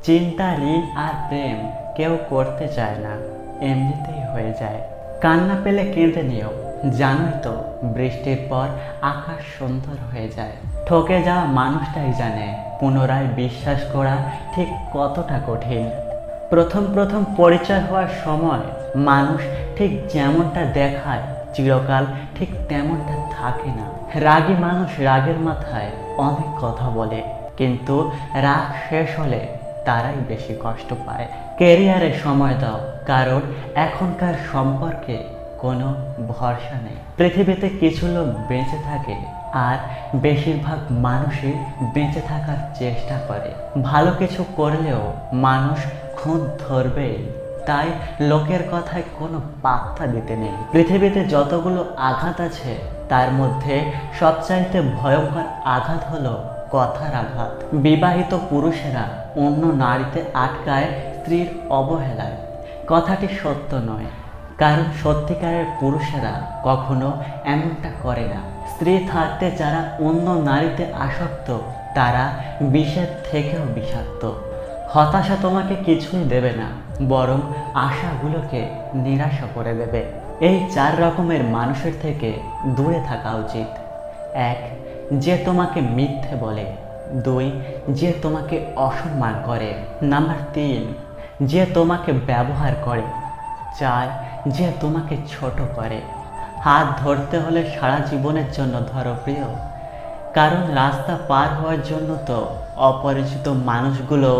চিন্তা, ঋণ আর প্রেম কেউ করতে চায় না, এমনিতেই হয়ে যায়। কান্না পেলে কেঁদে নিও, জানোই তো বৃষ্টির পর আকাশ সুন্দর হয়ে যায়। ঠকে যাওয়া মানুষটাই জানে পুনরায় বিশ্বাস করা ঠিক কতটা কঠিন। প্রথম প্রথম পরিচয় হওয়ার সময় মানুষ ঠিক যেমনটা দেখায় চিরকাল ঠিক তেমনটা থাকে না। রাগী মানুষ রাগের মাথায় অনেক কথা বলে, কিন্তু রাগ শেষ হলে তারাই বেশি কষ্ট পায়। কেরিয়ারে সময় দাও, কারণ এখনকার সম্পর্কে কোনো ভরসা নেই। পৃথিবীতে কিছু লোক বেঁচে থাকে আর বেশিরভাগ মানুষই বেঁচে থাকার চেষ্টা করে। ভালো কিছু করলেও মানুষ খুঁত ধরবেই, তাই লোকের কথায় কোনো পাত্তা দিতে নেই। পৃথিবীতে যতগুলো আঘাত আছে তার মধ্যে সবচাইতে ভয়ঙ্কর আঘাত হলো কথার আঘাত। বিবাহিত পুরুষেরা অন্য নারীতে আটকায় স্ত্রীর অবহেলায়। কথাটি সত্য নয়, কারণ সত্যিকারের পুরুষেরা কখনো এমনটা করে না। স্ত্রী থাকতে যারা অন্য নারীতে আসক্ত তারা বিষের থেকেও বিষাক্ত। হতাশা তোমাকে কিছুই দেবে না, বরং আশাগুলোকে নিরাশা করে দেবে। এই 4 রকমের মানুষের থেকে দূরে থাকা উচিত। 1. যে তোমাকে মিথ্যে বলে। 2. যে তোমাকে অসম্মান করে। নাম্বার 3. যে তোমাকে ব্যবহার করে। 4. যে তোমাকে ছোট করে। হাত ধরতে হলে সারা জীবনের জন্য ধরো প্রিয়, কারণ রাস্তা পার হওয়ার জন্য তো অপরিচিত মানুষগুলো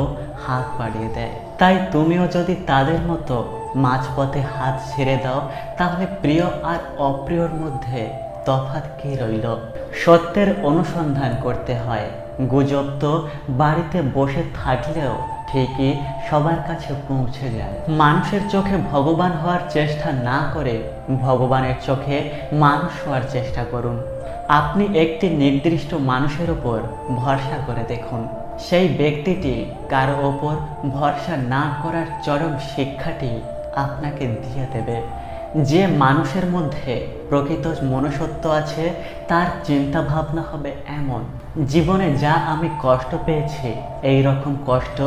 হাত বাড়িয়ে দেয়। তাই তুমিও যদি তাদের মতো মাঝপথে হাত ছেড়ে দাও, তাহলে প্রিয় আর অপ্রিয়র মধ্যে তফাৎ কি রইল? সত্যের অনুসন্ধান করতে হয়। গুজব তো বাড়িতে বসে থাকলেও ঠিকই সবার কাছে পৌঁছে যায়। মানুষের চোখে ভগবান হওয়ার চেষ্টা না করে ভগবানের চোখে মানুষ হওয়ার চেষ্টা করুন। আপনি একটি নির্দিষ্ট মানুষের ওপর ভরসা করে দেখুন, সেই ব্যক্তিটি কারো ওপর ভরসা না করার চরম শিক্ষাটি আপনাকে দিয়ে দেবে। যে মানুষের মধ্যে প্রকৃত মনুষ্যত্ব আছে তার চিন্তা ভাবনা হবে এমন, জীবনে যা আমি কষ্ট পেয়েছি এই রকম কষ্ট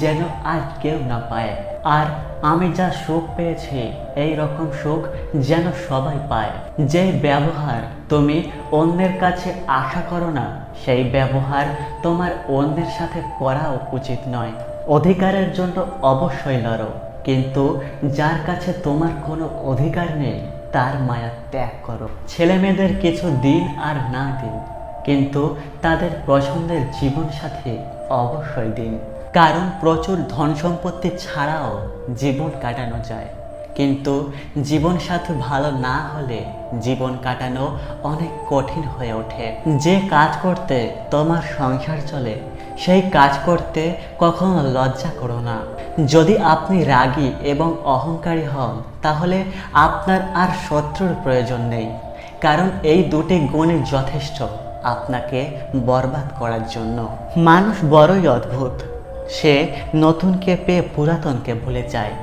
যেন আর কেউ না পায়, আর আমি যা সুখ পেয়েছি এই রকম সুখ যেন সবাই পায়। যেই ব্যবহার তুমি অন্যের কাছে আশা করো না, সেই ব্যবহার তোমার অন্যের সাথে করাও উচিত নয়। অধিকারের জন্য অবশ্যই লড়ো, কিন্তু যার কাছে তোমার কোনো অধিকার নেই তার মায়া ত্যাগ করো। ছেলে মেয়েদের কিছু দিন আর না দিন, কিন্তু তাদের পছন্দের জীবন সাথী অবশ্যই দিন। কারণ প্রচুর ধন সম্পত্তি ছাড়াও জীবন কাটানো যায়, কিন্তু জীবন সাথী ভালো না হলে জীবন কাটানো অনেক কঠিন হয়ে ওঠে। যে কাজ করতে তোমার সংসার চলে সেই কাজ করতে কখনো লজ্জা করো না। যদি আপনি রাগী এবং অহংকারী হন তাহলে আপনার আর শত্রুর প্রয়োজন নেই, কারণ এই দুটি গুণই যথেষ্ট আপনাকে বরবাদ করার জন্য। মানুষ বড়ই অদ্ভুত, সে নতুনকে পেয়ে পুরাতনকে ভুলে যায়,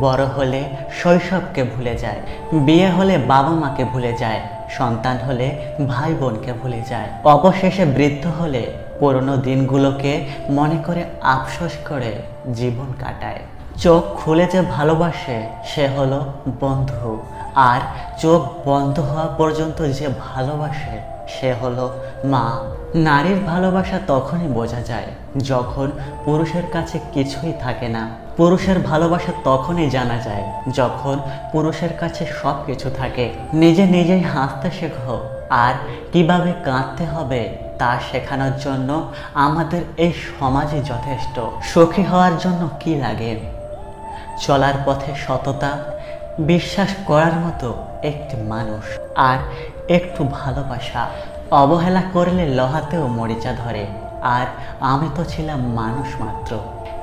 বড় হলে শৈশবকে ভুলে যায়, বিয়ে হলে বাবা মাকে ভুলে যায়, সন্তান হলে ভাই বোনকে ভুলে যায়, অবশেষে বৃদ্ধ হলে পুরনো দিনগুলোকে মনে করে আফসোস করে জীবন কাটায়। চোখ খুলে যে ভালোবাসে সে হলো বন্ধু, আর চোখ বন্ধ হওয়া পর্যন্ত যে ভালোবাসে সে হলো মা। নারীর ভালোবাসা তখনই বোঝা যায় যখন পুরুষের কাছে কিছুই থাকে না। পুরুষের ভালোবাসা তখনই জানা যায় যখন পুরুষের কাছে সব কিছু থাকে। নিজে নিজেই হাসতে শেখো, আর কিভাবে কাঁদতে হবে তা শেখানোর জন্য আমাদের এই সমাজই যথেষ্ট। সুখী হওয়ার জন্য কি লাগে? চলার পথে সততা, বিশ্বাস করার মতো একটি মানুষ, আর একটু ভালোবাসা। অবহেলা করলে লোহাতেও মরিচা ধরে, আর আমি তো ছিলাম মানুষ মাত্র।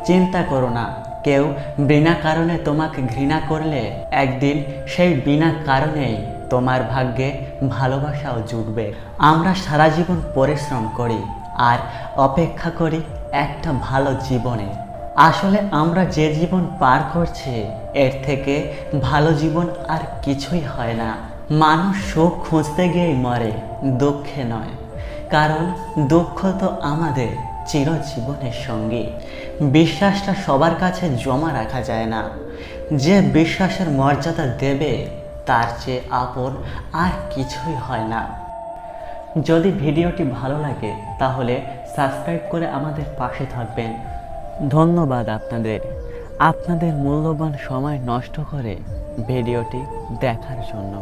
চিন্তা করো না, কেউ বিনা কারণে তোমাকে ঘৃণা করলে একদিন সেই বিনা কারণেই তোমার ভাগ্যে ভালোবাসাও জুটবে। আমরা সারা জীবন পরিশ্রম করি আর অপেক্ষা করি একটা ভালো জীবনে। আসলে আমরা যে জীবন পার করছি এর থেকে ভালো জীবন আর কিছুই হয় না। মানুষ সুখ খুঁজতে গিয়েই মরে, দুঃখে নয়, কারণ দুঃখ তো আমাদের চিরজীবনের সঙ্গী। বিশ্বাসটা সবার কাছে জমা রাখা যায় না। যে বিশ্বাসের মর্যাদা দেবে তার চেয়ে আপন আর কিছুই হয় না। যদি ভিডিওটি ভালো লাগে তাহলে সাবস্ক্রাইব করে আমাদের পাশে থাকবেন। ধন্যবাদ আপনাদের মূল্যবান সময় নষ্ট করে ভিডিওটি দেখার জন্য।